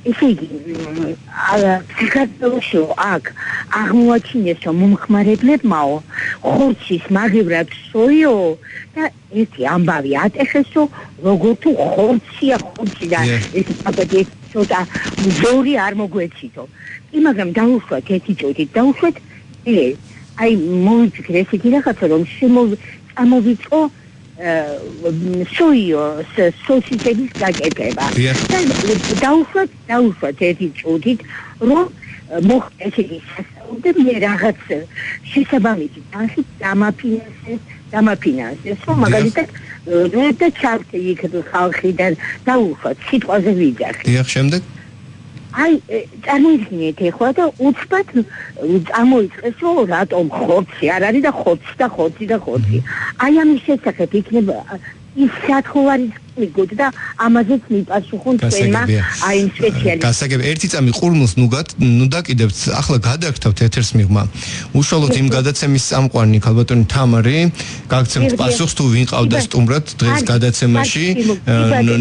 ესე იგი საქართველოში აქ აღმოაჩინეს რომ მომხმარებლებმაო ხორცის მაგივრად სოიო და ერთი ამბავი ატეხეს რომ როგორ თუ ხორცია ხორცი და ეს პაკეტი ცოტა ძორი არ მოგვეცითო კი მაგრამ დაუშვათ ერთი წუთით დაუშვათ აი მოვიფიქრე ესეთი რაღაცა რომ წამოვიწყო სოიო სოსისების გაკეთება დაუშვათ ერთი წუთით რომ ესეთი სასწაულდე მე რაღაც შესაბამისი თანხით დამაფინანსეს რომ მაგალითად და ჩართი იქ ხალხიდან დაუშვათ სიტყვაზე ვიძახი დიახ შემდეგ აი წარმოიდგინეთ ეხლა და უცბად წამოიწყეს რომ რატომ ხორცი არ არის და ხორცი აი ამის შესახებ იქნება ის სათხოვარის მიგოთ და ამაზეც მიპასუხონ თქვენმა აი იმ სპეციალისტებმა. გასაგები ერთი წამი ყურმულს ნუ დაკიდებთ ახლა გადაგრთავთ ეთერს მიღმა. უშუალოდ იმ გადაცემის წამყვანი ქალბატონი თამარი გაგცემთ პასუხს თუ ვინ ყავდა სტუმრად დღეს გადაცემაში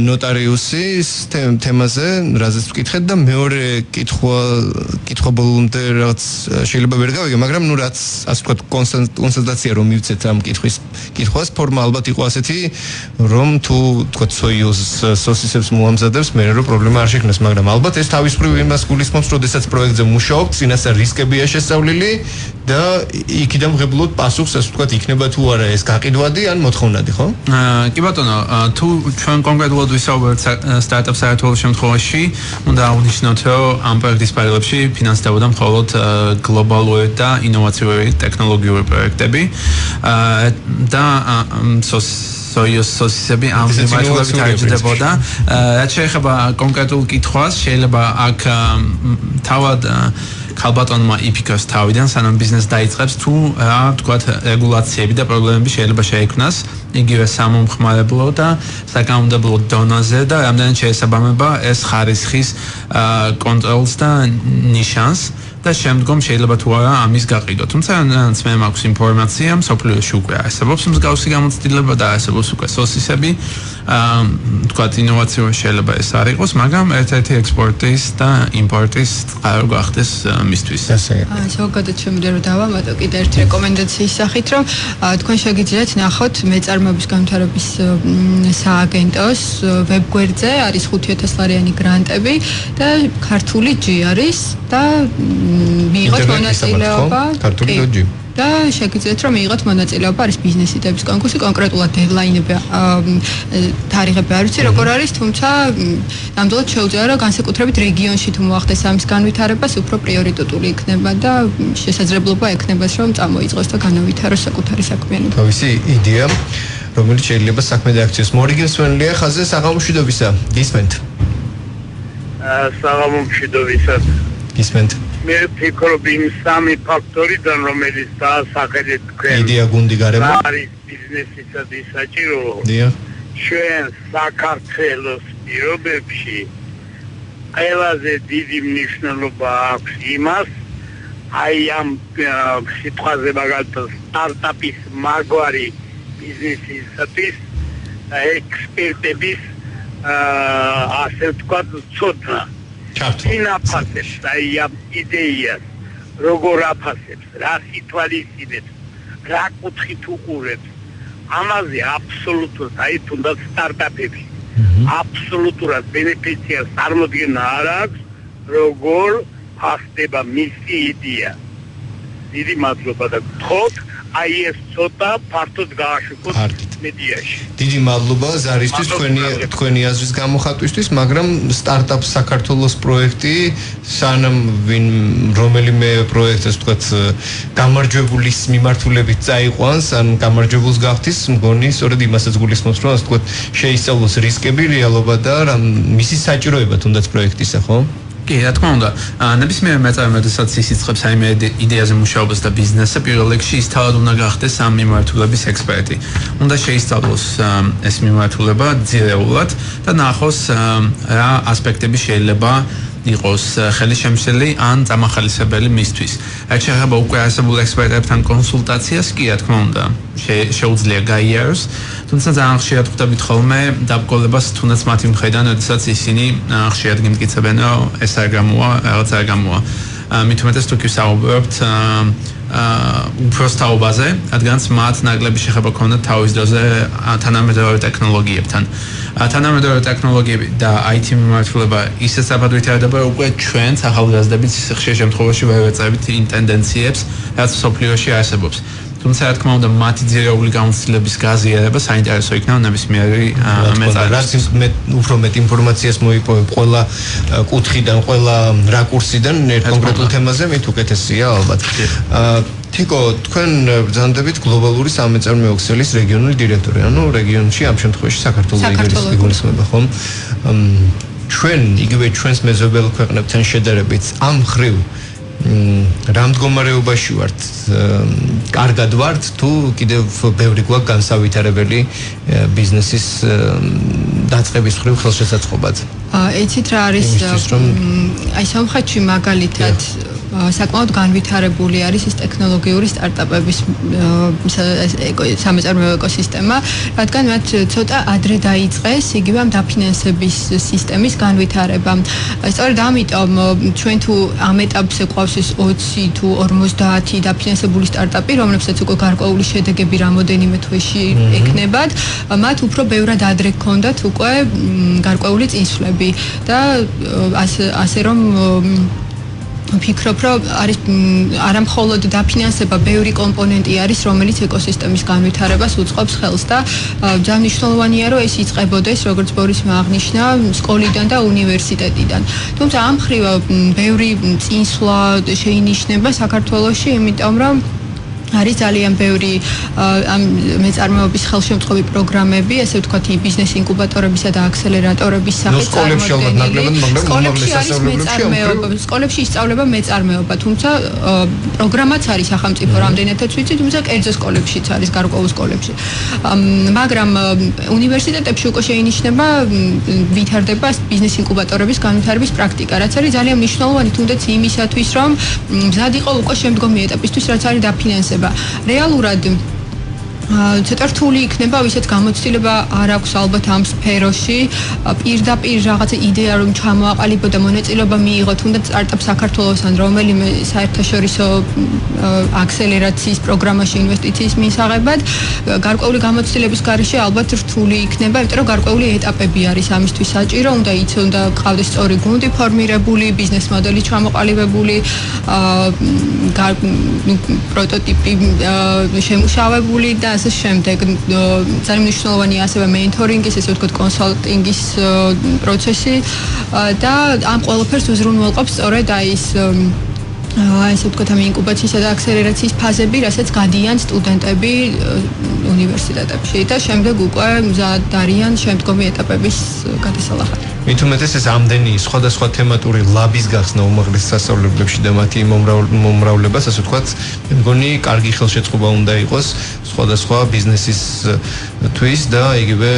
ნოტარიუსის თემაზე რაზეც ვკითხეთ და მეორე კითხვა ბოლომდე რაღაც შეიძლება ვერ გავიგე მაგრამ ნუ რაც ასე ვთქვათ კონსულტაცია რომ მივცეთ ამ კითხვას ფორმა ალბათ იყო ასეთი რომ თუ თქვათ სოიოს სოსისებს მოამზადებს მე რო პრობლემა არ შექმნას მაგრამ ალბათ ეს თავისუფლად იმას გულისხმობს როდესაც პროექტზე მუშაობთ წინასწარ რისკებია შესწავლილი და იქიდან ვღებულობთ პასუხს ასე ვთქვათ იქნება თუ არა ეს გაყიდვადი ან მოთხოვნადი ხო? კი ბატონო თუ ჩვენ კონკრეტულად ვისაუბრებთ სტარტაპ საერთო შემთხვევაში უნდა აღნიშნოთ რომ ამ პროექტის პარალელში ფინანსდებოდა მხოლოდ გლობალური და ინოვაციური ტექნოლოგიური პროექტები და სოიოს სოსისები ამ მიმართულებით არჩევდებოდა. რაც შეეხება კონკრეტულ კითხვას, შეიძლება აქ თავად ქალბატონმა იფიქროს თავიდან, სანამ ბიზნეს დაიწყებს, თუ რა ვთქვათ, რეგულაციები და პრობლემები შეიძლება შეექმნას იგივე სამომხმარებლო და საკანონმდებლო დონეზე და რამდენად შეესაბამება ეს ხარისხის კონტროლს და ნიშანს. და შემდგომ შეიძლება თუ არა ამის გაყიდვა. თუმცა მე მაქვს ინფორმაცია, სოფლიოში უკვე არსებობს მსგავსი გამოცდილება და არსებობს უკვე სოსისები. თქვათ ინოვაციური შეიძლება ეს არ იყოს, მაგრამ ერთ-ერთი ექსპორტის და იმპორტის წყარო გახდეს მისთვის. ზოგადად შემიძლია რომ დავამატო კიდე ერთი რეკომენდაციის სახით, რომ თქვენ შეგიძლიათ ნახოთ მეწარმოების განვითარების სააგენტოს ვებგვერდზე არის 5000 ლარიანი გრანტები და ქართული ჯი არის და მიიღოთ მონაწილეობა ქართული და შეგიძლიათ რომ მიიღოთ მონაწილეობა არის ბიზნეს იდეების კონკურსი კონკრეტულად დედლაინები თარიღები არ ვიცი როგორ არის თუმცა ნამდვილად შეუძლია რომ განსაკუთრებით რეგიონში თუ მოახდეს ამის განვითარებას უფრო პრიორიტეტული იქნება და შესაძლებლობა ექნებას რომ წამოიწყოს და განავითაროს საკუთარი საქმიანობა. თავისი იდეა რომელიც შეიძლება საქმე დააქციოს. მორიგინსვენლია ხაზე საღამომშვიდობისა. გისმენთ. საღამომშვიდობისა. გისმენთ. მე ვფიქრობ იმ სამი ფაქტორიდან რომელიც დაასახელეთ თქვენ იდეა გუნდი გარემო არის ბიზნესისათვის საჭირო დიახ ჩვენ საქართველოს პირობებში ყველაზე დიდი მნიშვნელობა აქვს იმას აი ამ სიტყვაზე მაგალითად სტარტაპის მაგვარი ბიზნესისათვის ექსპერტების ასე ვთქვათ ცოდნა ვინ აფასებს აი ამ იდეას როგორ აფასებს რა სიტუაციებს რა კუთხით უყურებს ამაზე აბსოლუტურად აი თუნდაც სტარტაპები აბსოლუტურად ბენეფიციას წარმოადგენა არ აქვს როგორ ხდება მისი იდეა დიდი მადლობა და გთხოვთ აი ეს ცოტა ფართოდ გააშუქოთ მედიაში. დიდი მადლობა ზარისთვის თქვენი აზრის გამოხატვისთვის, მაგრამ სტარტაპ საქართველოს პროექტი სანამ ვინ რომელიმე პროექტს ვთქვათ გამარჯვებულის მიმართულებით წაიყვანს, ან გამარჯვებულს გახდის, მგონი სწორედ იმასაც გულისხმობს, რომ ასე ვთქვათ შეისწავლოს რისკები, რეალობა და მისი საჭიროება თუნდაც პროექტისა, ხო? კი, რა თქმა უნდა, ნებისმიერ მეწარმეებსაც ისიცხებს აი მე იდეაზე მუშაობას და ბიზნესზე პირველ რიგში ის თავად უნდა გახდეს ამ მიმართულების ექსპერტი. უნდა შეისწავლოს ეს მიმართულება ძირეულად და ნახოს რა ასპექტები შეიძლება იყოს ხელისშემშლელი ან წამახალისებელი მისთვის. რაც შეეხება უკვე არსებულ ექსპერტებთან კონსულტაციას, კი რა თქმა უნდა, შეუძლია გაიაროს, თუმცა ძალიან ხშირად ხვდებით ხოლმე დაბრკოლებას თუნდაც მათი მხრიდან, როდესაც ისინი ხშირად გიმტკიცებენ, რომ ეს არ გამოვა, რაღაც არ გამოვა. მით უმეტეს თუ კი ვსაუბრობთ უბრალოდ რადგანაც მათ ნაკლები შეხება ქონდათ თავის დროზე თანამედროვე ტექნოლოგიებთან. თანამედროვე ტექნოლოგიები და IT მიმართულება ისე საფად ვითარდება, რომ უკვე ჩვენც ახალგაზრდებით ხშირ შემთხვევაში ვერ ვეწევით იმ ტენდენციებს, რაც სოფლიოში არსებობს. თუმცა რა თქმა უნდა მათი ძირეული გამოცდილების გაზიარება საინტერესო იქნება ნებისმიერი მეწარმეის. მე უფრო მეტ ინფორმაციას მოიპოვებ ყველა კუთხიდან, ყველა რაკურსიდან ერთ კონკრეტულ თემაზე, მით უკეთესია ალბათ. თიკო, თქვენ ბრძანდებით გლობალური სამეწარმეო ქსელის რეგიონული დირექტორი, ანუ რეგიონში ამ შემთხვევაში საქართველოს იგულისხმება, ხომ? ჩვენ იგივე ჩვენს მეზობელ ქვეყნებთან შედარებით ამ ხრივ რა მდგომარეობაში ვართ? კარგად ვართ თუ კიდევ ბევრი გვაქვს განსავითარებელი ბიზნესის დაწყების ხრივ ხელშესაწყობად? იცით რა არის აი სომხეთში მაგალითად საკმაოდ განვითარებული არის ეს ტექნოლოგიური სტარტაპების სამეწარმეო ეკოსისტემა, რადგან მათ ცოტა ადრე დაიწყეს იგივე ამ დაფინანსების სისტემის განვითარება. სწორედ ამიტომ ჩვენ თუ ამ ეტაპზე გვყავს ეს 20 თუ 50 დაფინანსებული სტარტაპი, რომლებსაც უკვე გარკვეული შედეგები რამოდენიმე თვეში ექნებათ, მათ უფრო ბევრად ადრე გქონდათ უკვე გარკვეული წინსვლები და ასე რომ ვფიქრობ, რომ არის არა მხოლოდ დაფინანსება, ბევრი კომპონენტი არის, რომელიც ეკოსისტემის განვითარებას უწყობს ხელს და ძალიან მნიშვნელოვანია, რომ ეს იწყებოდეს, როგორც ბორისმა აღნიშნა, სკოლიდან და უნივერსიტეტიდან. თუმცა ამ მხრივ ბევრი წინსვლა შეინიშნება საქართველოში, იმიტომ რომ არის ძალიან ბევრი ამ მეწარმეობის ხელშემწყობი პროგრამები, ასე ვთქვათ, ბიზნეს ინკუბატორებისა და აქსელერატორების სახით წარმოდგენილი. სკოლებში არის მეწარმეობა, სკოლებში ისწავლება მეწარმეობა, თუმცა პროგრამაც არის სახელმწიფო რამდენადაც ვიცი, თუმცა კერძო სკოლებშიც არის გარკვეულ სკოლებში. მაგრამ უნივერსიტეტებში უკვე შეინიშნება ვითარდება ბიზნეს ინკუბატორების განვითარების პრაქტიკა, რაც არის ძალიან მნიშვნელოვანი თუნდაც იმისათვის, რომ მზად იყო უკვე შემდგომი ეტაპისთვის, რაც არის დაფინანსება. რეალურად ცოტა რთული იქნება, ვისაც გამოცდილება არ აქვს ალბათ ამ სფეროში, პირდაპირ რაღაცა იდეა რომ ჩამოაყალიბო და მონაწილეობა მიიღო თუნდაც სტარტაპ საქართველოს ან რომელიმე საერთაშორისო აქსელერაციის პროგრამაში ინვესტიციის მისაღებად, გარკვეული გამოცდილების გარეშე ალბათ რთული იქნება, იმიტომ რომ გარკვეული ეტაპები არის ამისთვის საჭირო, უნდა გყავდეს სწორი გუნდი ფორმირებული, ბიზნეს მოდელი ჩამოყალიბებული, პროტოტიპი შემუშავებული და ასე შემდეგ. ძალიან მნიშვნელოვანია ასევე მენტორინგის, ესე ვთქვათ, კონსალტინგის პროცესი და ამ ყველაფერს უზრუნველყოფს სწორედ აი ეს ესე ვთქვათ, ამ ინკუბაციისა და აქსელერაციის ფაზები, რასაც გადიან სტუდენტები უნივერსიტეტებში და შემდეგ უკვე მზად არიან შემდგომი ეტაპების გადასალახად. მით უმეტეს ეს ამდენი სხვადასხვა თემატური ლაბის გახსნა უმაღლეს სასწავლებლებში და მათი მომრავლებას, ასე ვთქვათ, მე მგონი კარგი ხელშეწყობა უნდა იყოს სხვადასხვა ბიზნესისთვის და იგივე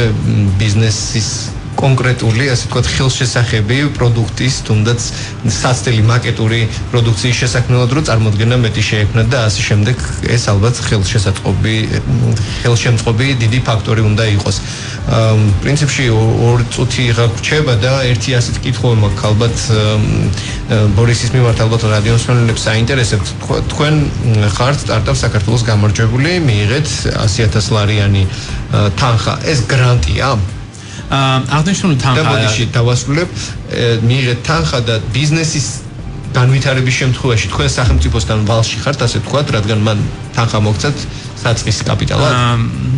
ბიზნესის კონკრეტული, ასე ვთქვათ, ხელშესახები პროდუქტის, თუნდაც საცდელი მაკეტური პროდუქციის შესაქმნელად რო წარმოდგენა მეტი შეექმნათ და ასე შემდეგ, ეს ალბათ ხელშემწყობი დიდი ფაქტორი უნდა იყოს. პრინციპში 2 წუთი რჩება და ერთი ასეთ კითხვა მაქვს ალბათ ბორისის მიმართ ალბათ რადიოს მსმენელებს საინტერესებთ. თქვენ ხართ სტარტაპ საქართველოს გამარჯვებული, მიიღეთ 100,000 ლარიანი თანხა. ეს გრანტია? აღნიშნული თანხა. და დავასრულებ, მიიღეთ თანხა და ბიზნესის განვითარების შემთხვევაში თქვენ სახელმწიფოსთან ვალში ხართ, ასე ვთქვათ, რადგან მან თანხა მოგცათ საწყის კაპიტალად?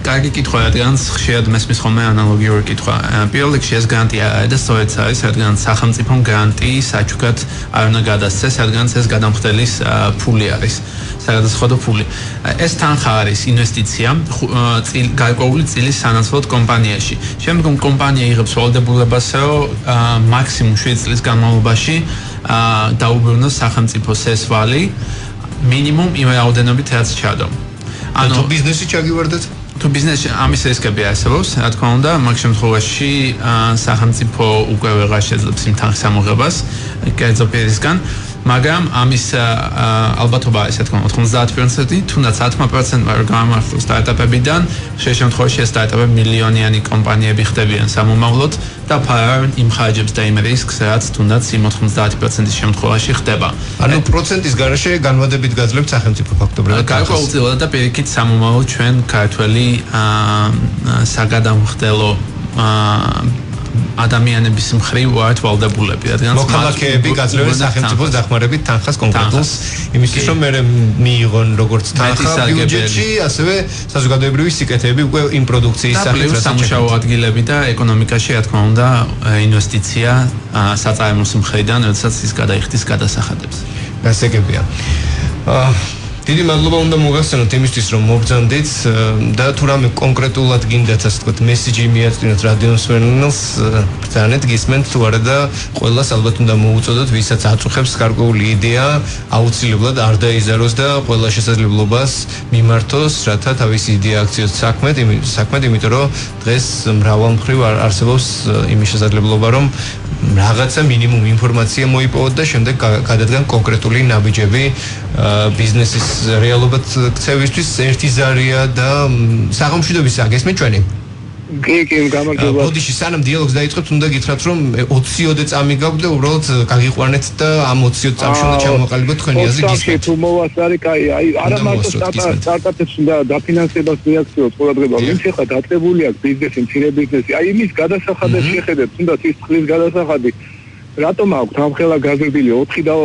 კარგი კითხვა, რადგან ხშირად მესმის ხოლმე ანალოგიური კითხვა. პირველ რიგში ეს გრანტია და სწორედ არის, რადგან სახელმწიფომ გრანტი საჩუქრად არ უნდა გადასცეს, რადგან ეს გადამხდელის ფული არის. საგადასახადო ფული. ეს თანხა არის ინვესტიცია გარკვეული წილის სანაცვლოდ კომპანიაში. შემდგომ კომპანია იღებს ვალდებულებას, რომ მაქსიმუმ 7 წლის განმავლობაში დაუბრუნოს სახელმწიფოს ეს ვალი მინიმუმ იმ რაოდენობით რაც ჩადო. ანუ ბიზნესი ჩაგივარდეთ? თუ ბიზნესში ამის რისკები არსებობს, რა თქმა უნდა, მაგ შემთხვევაში სახელმწიფო უკვე ვეღარ შეძლებს იმ თანხის ამოღებას კერძო პირისგან, მაგრამ ამის ალბათობა არის, რა თქმა უნდა, 90%, თუნდაც 10% ვარ გამართულ სტარტაპებიდან, ხშირ შემთხვევაში ეს სტარტაპები მილიონიანი კომპანიები ხდებიან სამომავლოდ და ფარავენ იმ ხარჯებს და იმ რისკს, რაც თუნდაც იმ 90%-ის შემთხვევაში ხდება. ანუ პროცენტის გარეშე განვადებით გაძლევთ სახელმწიფო ფაქტობრივად. გარკვეულწილად და პირიქით სამომავლოდ ჩვენ ქართველი საგადამხდელო ადამიანების მხრივ ვართ ვალდებულები, რადგან მოქალაქეები გაძლევენ სახელმწიფოს დახმარებით თანხას კონკრეტულს, იმისთვის რომ მე მიიღონ როგორც თანხა ბიუჯეტში, ასევე საზოგადოებრივი სიკეთეები უკვე იმ პროდუქციის სახით სამუშაო ადგილები და ეკონომიკაში, რა თქმა უნდა, ინვესტიცია საწარმოს მხრიდან, როდესაც ის გადაიხდის გადასახადებს. გასაგებია. დიდი მადლობა უნდა მოგახსენოთ იმისთვის რომ მობრძანდით და თუ რამე კონკრეტულად გინდათ ასე ვთქვათ მესიჯი მიაწვინოთ რადიოსმენელს ბრძანეთ გისმენთ თუ არა და ყველას ალბათ უნდა მოუწოდოთ ვისაც აწუხებს გარკვეული იდეა აუცილებლად არ დაიზაროს და ყველა შესაძლებლობას მიმართოს რათა თავისი იდეა აქციოს საქმედ იმიტომ რომ დღეს მრავალ მხრივ არსებობს იმის შესაძლებლობა რომ რაღაცა მინიმუმ ინფორმაცია მოიპოვოთ და შემდეგ გადადგან კონკრეტული ნაბიჯები ბიზნესის რეალობად ქცევისთვის ერთი ზარია და საღამოშვიდობის გესმით ჩვენი კი, გამარჯობა. ბოდიში სანამ დიალოგს დაიწყებთ, უნდა გითხრათ რომ 20-ოდე წამი გაქვთ და უბრალოდ გაგიყვანეთ და ამ 20-ოდ წამში უნდა ჩამოყალიბოთ თქვენი აზრი გისმენთ. თუ მოვასწარი, კაი, არა მარტო სტარტაპებს და დაფინანსებას მიაქციოს ყურადღება, ვინც ახლა დაწებული აქვს ბიზნესი, მცირე ბიზნესი, აი იმის გადასახადებს შეხედეთ, თუნდაც ის წყლის გადასახადი, რატომ აქვს ამხელა გაზრდილი 4 და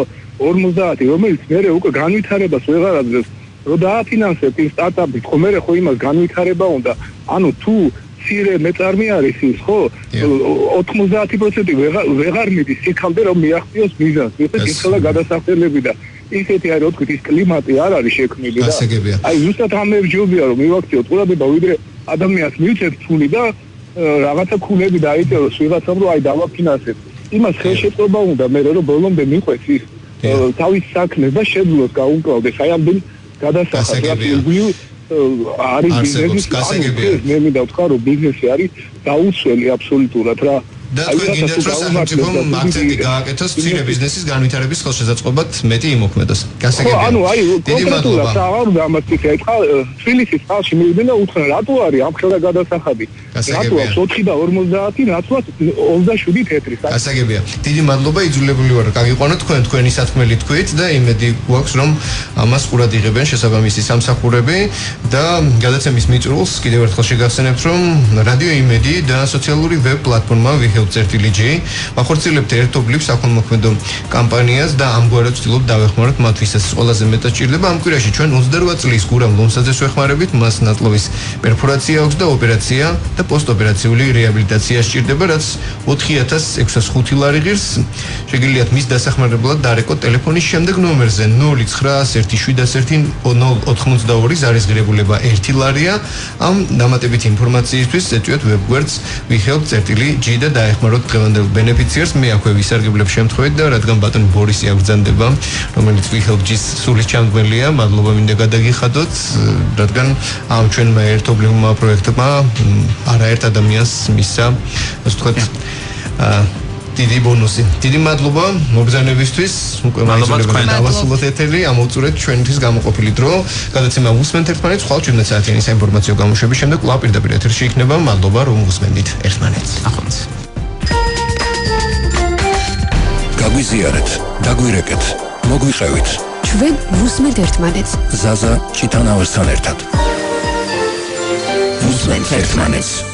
50, რომელიც მერე უკვე განვითარებას ვეღარ აძლევს, რომ დააფინანსებს იმ სტარტაპს, ხო მერე ხო იმას განვითარება უნდა, ანუ თუ ცირე მეწარმე არის ის, ხო? 90% ვეღარ მიდის იქამდე რომ მიაღწიოს მიზანს. ეს ხელა გადასახადები და ისეთი არის, რომ თქვით ის კლიმატი არ არის შექმნილი და აი ზუსტად ამ მებჯობია რომ მივაქციოთ ყურადღება ვიდრე ადამიანს მივცეთ ფული და რაღაცა ქულები დაიწეროს ვიღაცამ რომ აი დავაფინანსებ. იმას ხელშეწყობა უნდა მე რომ ბოლომდე მიყვეს ის თავის საქმეს და შეძლოს გაუკლავდეს აი ამ გადასახადს არის ბიზნესის გასაგებია. მე მინდა ვთქვა რომ ბიზნესი არის დაუცველი აბსოლუტურად რა. და თქვენ გინდათ რომ სახელმწიფომ აქცენტი გააკეთოს მცირე ბიზნესის განვითარების ხელშესაწყობად მეტი იმოქმედოს. გასაგებია. ანუ აი კონკრეტულად აღარ დამასწრე ეხლა თბილისის წყალში მივიდნენ და უთხრა რატო არის ამ ხელა გადასახადი. რატო აქვს 4 და 50, რატოაც 27 თეთრი. გასაგებია. დიდი მადლობა იძულებული ვარ გაგიყვანოთ თქვენი სათქმელი თქვით და იმედი გვაქვს რომ ამას ყურად იღებენ შესაბამისი სამსახურები და გადაცემის მიწურულს კიდევ ერთხელ შეგახსენებთ რომ რადიო იმედი და სოციალური ვებ პლატფორმა ვიხელწერტილიჯი ახორციელებთ ერთობლივ საქველმოქმედო კამპანიას და ამგვარად ვცდილობთ დავეხმაროთ მათ ვისაც ყველაზე მეტად ჭირდება ამ კვირაში ჩვენ 28 წლის გურამ ლომსაძეს ვეხმარებით მას ნაწლავის პერფორაცია აქვს და ოპერაცია და პოსტოპერაციული რეაბილიტაცია სჭირდება რაც 4605 ლარი ღირს შეგიძლიათ მის დასახმარებლად დარეკოთ ტელეფონის შემდეგ ნომერზე 091771 ზარისღირებულება 1 ლარია ამ დამატებით ინფორმაციისთვის ეწვიოთ ვებგვერდს ვიხელწერტილი.g და დაეხმაროთ დღევანდელ ბენეფიციარს მე აქვე ვისარგებლებ შემთხვევით და რადგან ბატონი ბორისი აგრძანდება რომელიც ვიხელგ-ის სულის ჩამდგმელია მადლობა მინდა გადაგიხადოთ რადგან ამ ჩვენმა ერთობლივმა პროექტმა არაერთ ადამიანს მისცა ასე ვთქვათ დიდი ბონუსი. დიდი მადლობა მოგზაურობისთვის. უკვე მაინტერესებდა დავასრულოთ ეთერი, ამოვწურეთ ჩვენთვის გამოყოფილი დრო. გადაცემა უსმენთ ერთმანეთს, ხვალ 17 საათიანი საინფორმაციო გამოშვების შემდეგ კვლავ პირდაპირ ეთერში იქნება. მადლობა რომ უსმენდით ერთმანეთს. ახონს. გაგვიზიარეთ, დაგვირეკეთ, მოგვიყევით. ჩვენ უსმენთ ერთმანეთს. ზაზა ჭიტანავასთან ერთად. უსმენთ ერთმანეთს.